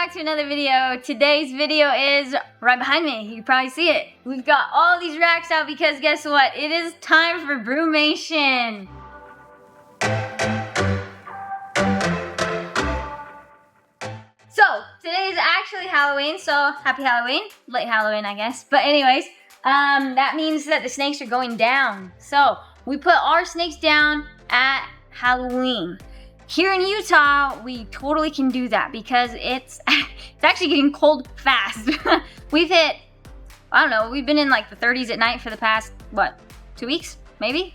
back to another video. Today's video is right behind me. You can probably see it. We've got all these racks out because guess what? It is time for Brumation. So, today is actually Halloween, so happy Halloween. Late Halloween, I guess. But anyways, that means that the snakes are going down. So, we put our snakes down at Halloween. Here in Utah, we totally can do that because it's actually getting cold fast. We've hit, I don't know, we've been in like the 30s at night for the past, what, 2 weeks, maybe?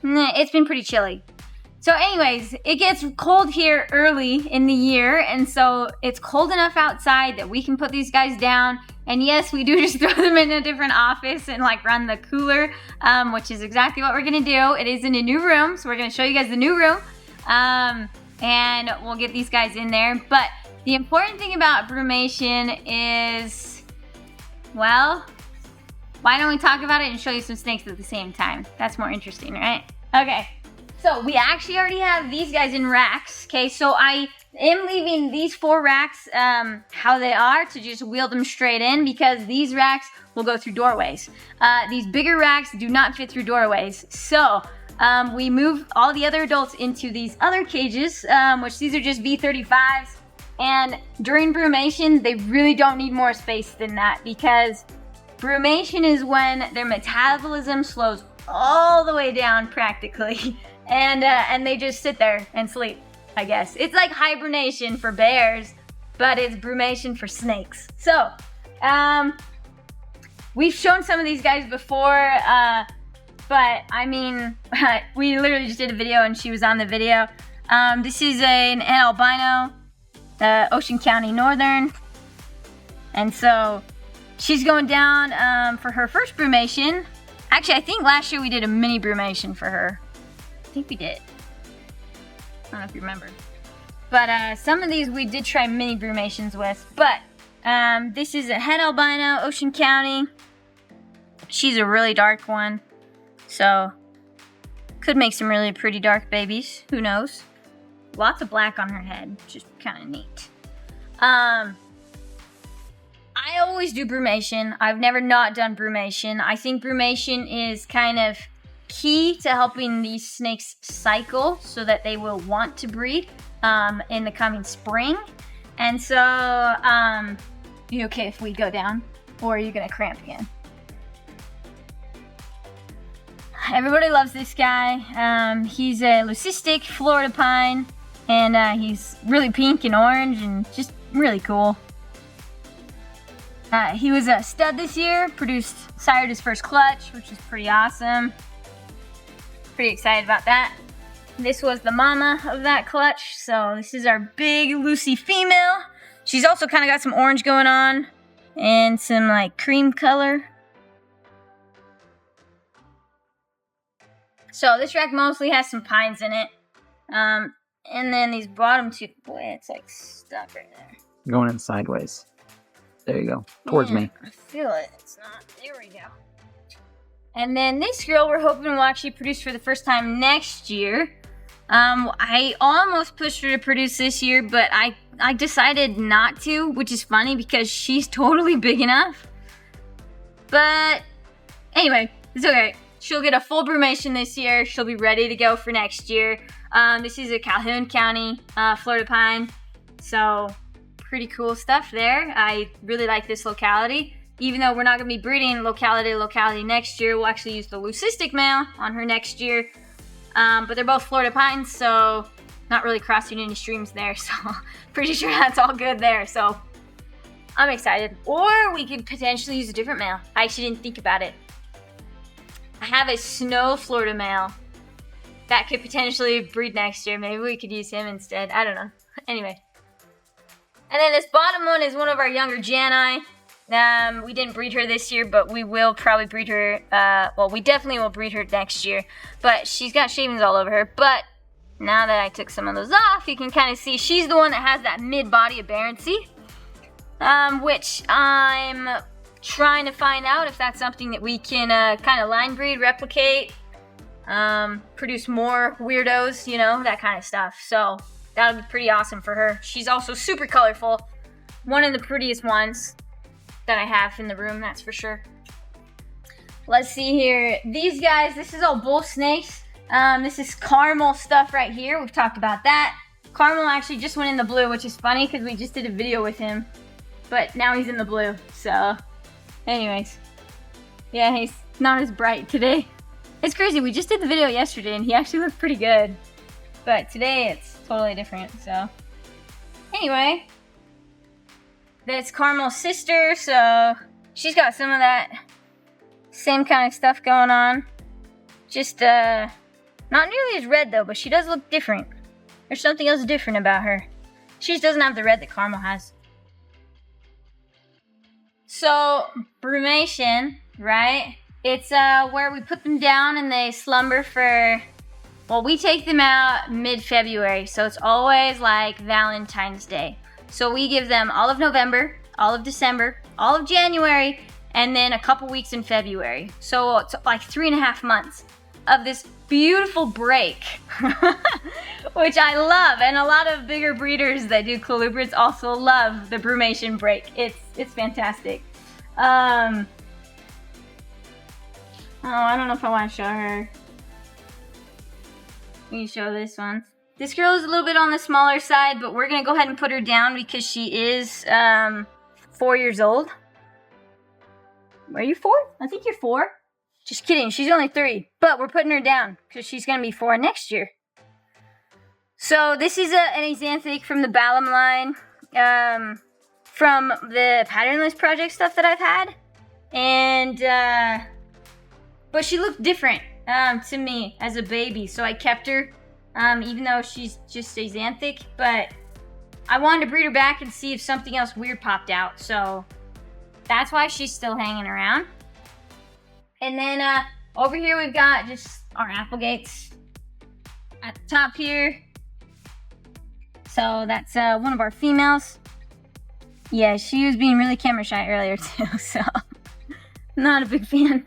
It's been pretty chilly. So anyways, it gets cold here early in the year, and so it's cold enough outside that we can put these guys down. And yes, we do just throw them in a different office and like run the cooler, which is exactly what we're gonna do. It is in a new room, so we're gonna show you guys the new room. And we'll get these guys in there. But the important thing about Brumation is, well, why don't we talk about it and show you some snakes at the same time? That's more interesting, right? Okay, so we actually already have these guys in racks. Okay, so I am leaving these 4 racks how they are to just wheel them straight in because these racks will go through doorways. These bigger racks do not fit through doorways. So we move all the other adults into these other cages, which these are just V35s. And during Brumation, they really don't need more space than that because Brumation is when their metabolism slows all the way down practically. And they just sit there and sleep, I guess. It's like hibernation for bears, but it's Brumation for snakes. So, we've shown some of these guys before, but I mean, we literally just did a video and she was on the video. This is an albino, Ocean County Northern. And so she's going down for her first Brumation. Actually, I think last year we did a mini Brumation for her. I think we did. I don't know if you remember. But some of these we did try mini Brumations with. But this is a het albino, Ocean County. She's a really dark one. So, could make some really pretty dark babies. Who knows? Lots of black on her head, which is kind of neat. I always do Brumation. I've never not done Brumation. I think Brumation is kind of key to helping these snakes cycle so that they will want to breed in the coming spring. And so, you okay if we go down? Or are you gonna cramp again? Everybody loves this guy. He's a leucistic Florida pine, and he's really pink and orange and just really cool. He was a stud this year, sired his first clutch, which is pretty awesome. Pretty excited about that. This was the mama of that clutch, so this is our big Lucy female. She's also kind of got some orange going on and some like cream color. So this rack mostly has some pines in it. And then these bottom 2, boy, it's like stuck right there. Going in sideways. There you go. Towards me. I feel it. It's not. There we go. And then this girl we're hoping will actually produce for the first time next year. I almost pushed her to produce this year, but I decided not to, which is funny because she's totally big enough. But anyway, it's okay. She'll get a full Brumation this year. She'll be ready to go for next year. This is a Calhoun County, Florida pine. So, pretty cool stuff there. I really like this locality. Even though we're not going to be breeding locality to locality next year, we'll actually use the leucistic male on her next year. But they're both Florida pines, so not really crossing any streams there. So, pretty sure that's all good there. So, I'm excited. Or we could potentially use a different male. I actually didn't think about it. I have a snow Florida male that could potentially breed next year. Maybe we could use him instead. I don't know. Anyway. And then this bottom one is one of our younger Jani. We didn't breed her this year, but we will probably breed her. Well, we definitely will breed her next year. But she's got shavings all over her. But now that I took some of those off, you can kind of see she's the one that has that mid-body aberrancy. Which I'm trying to find out if that's something that we can kind of line breed, replicate, produce more weirdos, you know, that kind of stuff. So That would be pretty awesome for her. She's also super colorful. One of the prettiest ones that I have in the room, that's for sure. Let's see here. These guys, this is all bull snakes. This is caramel stuff right here. We've talked about that. Caramel actually just went in the blue, which is funny because we just did a video with him. But now he's in the blue, so anyways. Yeah, he's not as bright today. It's crazy, we just did the video yesterday and he actually looked pretty good. But today it's totally different, so. Anyway. That's Caramel's sister, so she's got some of that same kind of stuff going on. Just, not nearly as red though, but she does look different. There's something else different about her. She just doesn't have the red that Caramel has. So, brumation, right? It's where we put them down and they slumber for, well, we take them out mid-February, so it's always like Valentine's Day. So we give them all of November, all of December, all of January, and then a couple weeks in February. So it's like 3.5 months of this beautiful break, which I love. And a lot of bigger breeders that do colubrids also love the brumation break. It's fantastic. Oh, I don't know if I want to show her. Let me show this one. This girl is a little bit on the smaller side, but we're going to go ahead and put her down because she is 4 years old. Are you 4? I think you're 4. Just kidding, she's only 3. But we're putting her down because she's going to be 4 next year. So this is an axanthic from the Balam line. From the patternless project stuff that I've had. And, but she looked different to me as a baby. So I kept her. Even though she's just axanthic, but I wanted to breed her back and see if something else weird popped out, so that's why she's still hanging around. And then over here we've got just our Applegates at the top here. So that's one of our females. Yeah, she was being really camera shy earlier too, so not a big fan.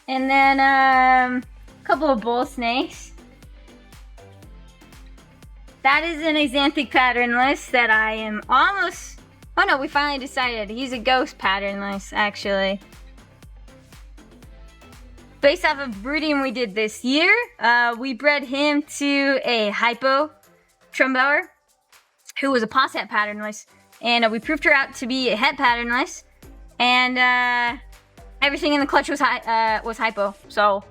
And then a couple of bull snakes. That is an axanthic patternless that I am almost... Oh no, we finally decided. He's a ghost patternless, actually. Based off of breeding we did this year, we bred him to a hypo Trumbauer, who was a Posset patternless. And we proved her out to be a het patternless. And everything in the clutch was hypo. So,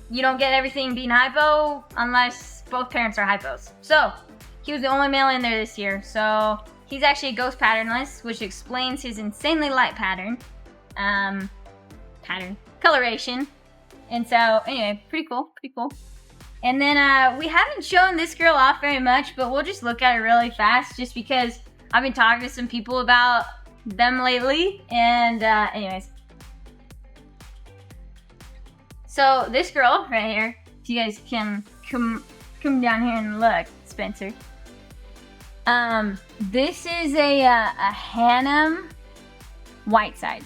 you don't get everything being hypo unless both parents are hypos. So, he was the only male in there this year. So, he's actually a ghost patternless, which explains his insanely light pattern. Coloration. And so, anyway, pretty cool, pretty cool. And then, we haven't shown this girl off very much, but we'll just look at her really fast, just because I've been talking to some people about them lately. And, anyways. So, this girl right here, if you guys can come down here and look, Spencer. This is a Hannum Whiteside.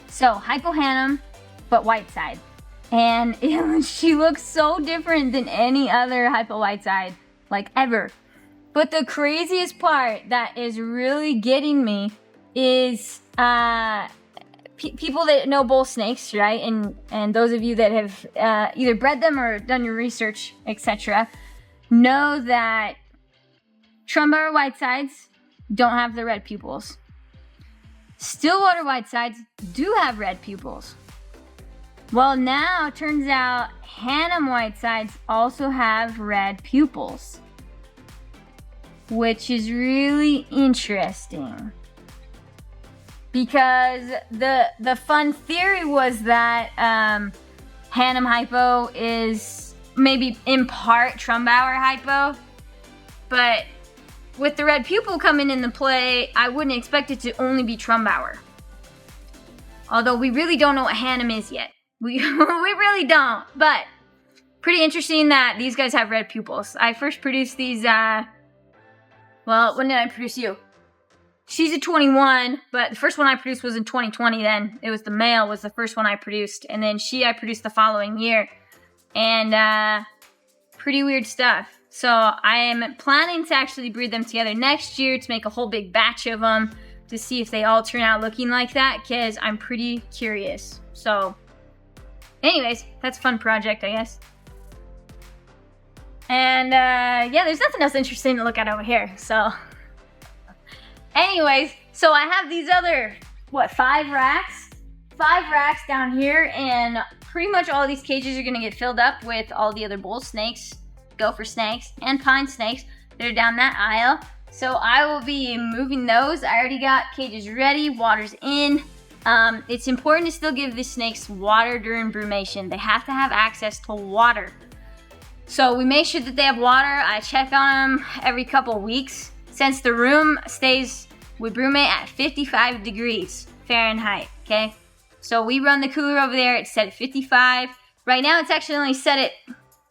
So, hypo Hannum, but Whiteside. And she looks so different than any other hypo Whiteside, like ever. But the craziest part that is really getting me is people that know bull snakes, right? And those of you that have either bred them or done your research, etc., know that Trumbauer Whitesides don't have the red pupils. Stillwater Whitesides do have red pupils. Well, now it turns out Hannum Whitesides also have red pupils, which is really interesting. Because the fun theory was that Hannum hypo is maybe in part Trumbauer hypo, but with the red pupil coming into play, I wouldn't expect it to only be Trumbauer. Although we really don't know what Hannum is yet. We really don't, but pretty interesting that these guys have red pupils. I first produced these, well, when did I produce you? She's a 21, but the first one I produced was in 2020 then. It was the male was the first one I produced, and then I produced the following year. And pretty weird stuff. So I am planning to actually breed them together next year to make a whole big batch of them to see if they all turn out looking like that, because I'm pretty curious. So anyways, that's a fun project, I guess. And yeah, there's nothing else interesting to look at over here. So anyways, so I have these other, 5 racks? 5 racks down here, and pretty much all of these cages are gonna get filled up with all the other bull snakes, gopher snakes, and pine snakes that are down that aisle. So I will be moving those. I already got cages ready, water's in. It's important to still give the snakes water during brumation. They have to have access to water. So we make sure that they have water. I check on them every couple weeks. Since the room stays, we brumate at 55 degrees Fahrenheit, okay? So we run the cooler over there, it's set at 55. Right now it's actually only set at,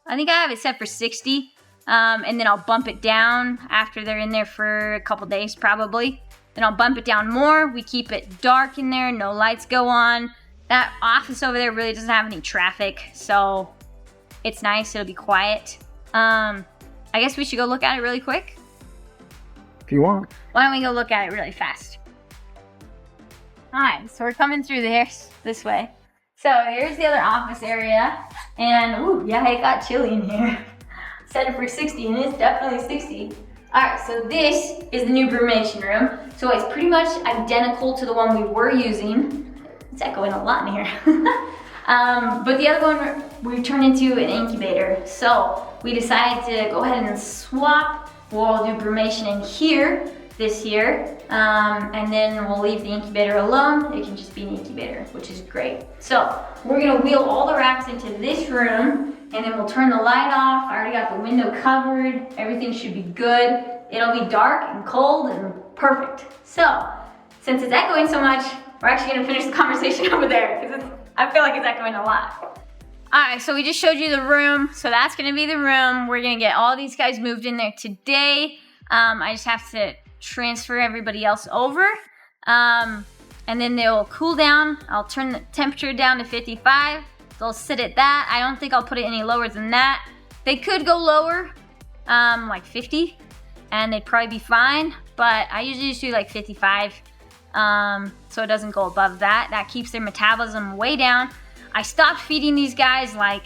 I think I have it set for 60. And then I'll bump it down after they're in there for a couple days probably. Then I'll bump it down more. We keep it dark in there, no lights go on. That office over there really doesn't have any traffic, so it's nice, it'll be quiet. I guess we should go look at it really quick. If you want. Why don't we go look at it really fast? Alright, so we're coming through this way. So here's the other office area. And ooh, yeah, it got chilly in here. Set it for 60, and it's definitely 60. Alright, so this is the new brumation room. So it's pretty much identical to the one we were using. It's echoing a lot in here. But the other one we turned into an incubator. So we decided to go ahead and swap. We'll do brumation in here this year, and then we'll leave the incubator alone. It can just be an incubator, which is great. So we're gonna wheel all the racks into this room, and then we'll turn the light off. I already got the window covered. Everything should be good. It'll be dark and cold and perfect. So since it's echoing so much, we're actually gonna finish the conversation over there, because I feel like it's echoing a lot. All right, so we just showed you the room. So that's gonna be the room. We're gonna get all these guys moved in there today. I just have to transfer everybody else over. And then they'll cool down. I'll turn the temperature down to 55. They'll sit at that. I don't think I'll put it any lower than that. They could go lower, like 50, and they'd probably be fine, but I usually just do like 55, so it doesn't go above that. That keeps their metabolism way down. I stopped feeding these guys I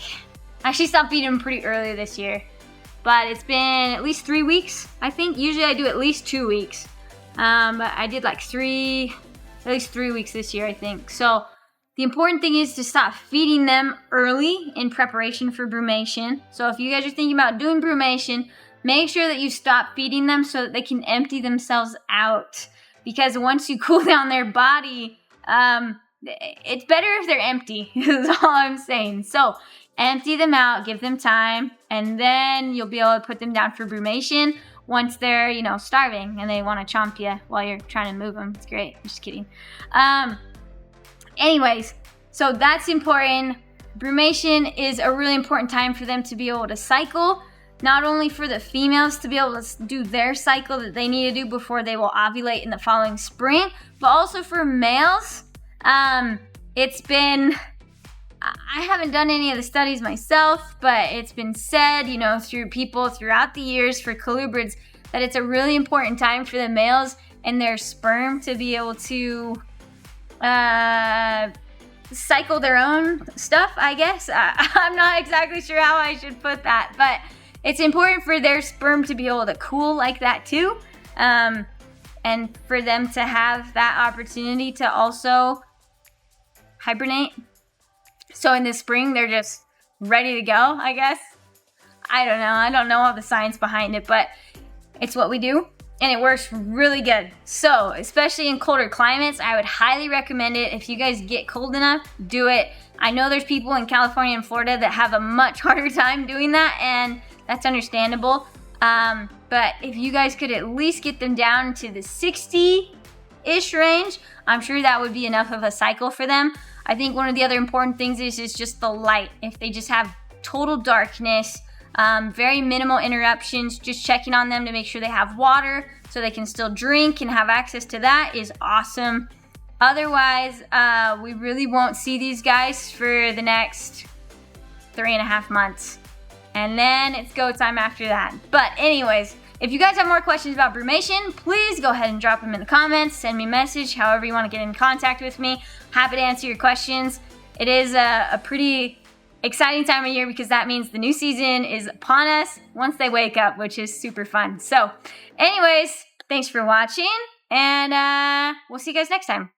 actually stopped feeding them pretty early this year, but it's been at least 3 weeks, I think. Usually I do at least 2 weeks, but I did like at least 3 weeks this year, I think. So the important thing is to stop feeding them early in preparation for brumation. So if you guys are thinking about doing brumation, make sure that you stop feeding them so that they can empty themselves out. Because once you cool down their body, it's better if they're empty, is all I'm saying. So empty them out, give them time, and then you'll be able to put them down for brumation once they're, starving and they want to chomp you while you're trying to move them. It's great. I'm just kidding. Anyways, so that's important. Brumation is a really important time for them to be able to cycle. Not only for the females to be able to do their cycle that they need to do before they will ovulate in the following spring, but also for males. I haven't done any of the studies myself, but it's been said, through people throughout the years for colubrids that it's a really important time for the males and their sperm to be able to cycle their own stuff, I guess. I'm not exactly sure how I should put that, but it's important for their sperm to be able to cool like that too, and for them to have that opportunity to also hibernate. So in the spring, they're just ready to go, I guess. I don't know. I don't know all the science behind it, but it's what we do, and it works really good. So, especially in colder climates, I would highly recommend it. If you guys get cold enough, do it. I know there's people in California and Florida that have a much harder time doing that, and that's understandable. But if you guys could at least get them down to the 60-ish range, I'm sure that would be enough of a cycle for them. I think one of the other important things is just the light. If they just have total darkness, very minimal interruptions, just checking on them to make sure they have water so they can still drink and have access to that is awesome. Otherwise, we really won't see these guys for the next 3.5 months. And then it's go time after that. But anyways, if you guys have more questions about Brumation, please go ahead and drop them in the comments. Send me a message, however you want to get in contact with me. Happy to answer your questions. It is a pretty exciting time of year because that means the new season is upon us once they wake up, which is super fun. So anyways, thanks for watching, and we'll see you guys next time.